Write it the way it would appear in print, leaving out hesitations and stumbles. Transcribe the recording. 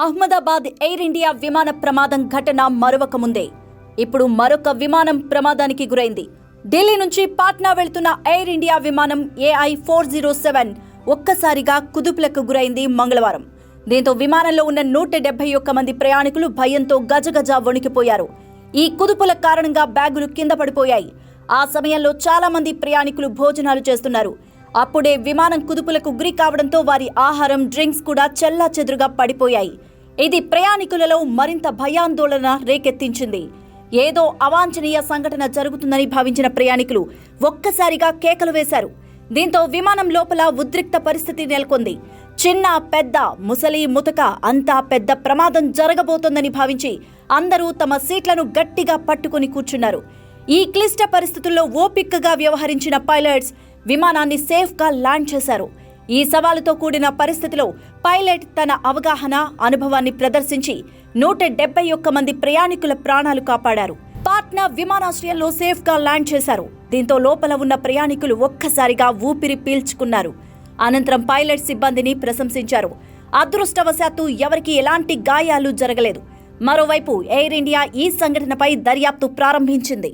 Ahmedabad air India విమాన ప్రమాదం ఘటన మరొక ముందే ఇప్పుడు మరొక విమానం ప్రమాదానికి గురైంది. ఢిల్లీ నుంచి పాట్నా వెళ్తున్న ఎయిర్ ఇండియా విమానం AI-407 ఒక్కసారిగా కుదుపులకు గురైంది మంగళవారం. దీంతో విమానంలో ఉన్న 171 మంది ప్రయాణికులు భయంతో గజగజ వణికిపోయారు. ఈ కుదుపుల కారణంగా బ్యాగులు కింద పడిపోయాయి. ఆ సమయంలో చాలా మంది ప్రయాణికులు భోజనాలు చేస్తున్నారు. అప్పుడే విమానం కుదుపులకు గురి కావడంతో వారి ఆహారం, డ్రింక్స్ కూడా చెల్లాచెదురుగా పడిపోయాయి. ఇది ప్రయాణికులలో మరింత భయాందోళన రేకెత్తించింది. ఏదో అవాంఛనీయ సంఘటన జరుగుతుందని భావించిన ప్రయాణికులు ఒక్కసారిగా కేకలు వేశారు. దీంతో విమానం లోపల ఉద్రిక్త పరిస్థితి నెలకొంది. చిన్న, పెద్ద, ముసలి, ముతక అంతా పెద్ద ప్రమాదం జరగబోతోందని భావించి అందరూ తమ సీట్లను గట్టిగా పట్టుకుని కూర్చున్నారు. ఈ క్లిష్ట పరిస్థితుల్లో ఓపికగా వ్యవహరించిన పైలట్స్ విమానాన్ని సేఫ్గా ల్యాండ్ చేశారు. ఈ సవాలుతో కూడిన పరిస్థితిలో పైలట్ తన అవగాహన, అనుభవాన్ని ప్రదర్శించి 171 మంది ప్రయాణికుల ప్రాణాలు కాపాడారు. పాట్నా విమానాశ్రయంలో సేఫ్గా ల్యాండ్ చేశారు. దీంతో లోపల ఉన్న ప్రయాణికులు ఒక్కసారిగా ఊపిరి పీల్చుకున్నారు. అనంతరం పైలట్ సిబ్బందిని ప్రశంసించారు. అదృష్టవశాత్తు ఎవరికీ ఎలాంటి గాయాలు జరగలేదు. మరోవైపు ఎయిర్ ఇండియా ఈ సంఘటనపై దర్యాప్తు ప్రారంభించింది.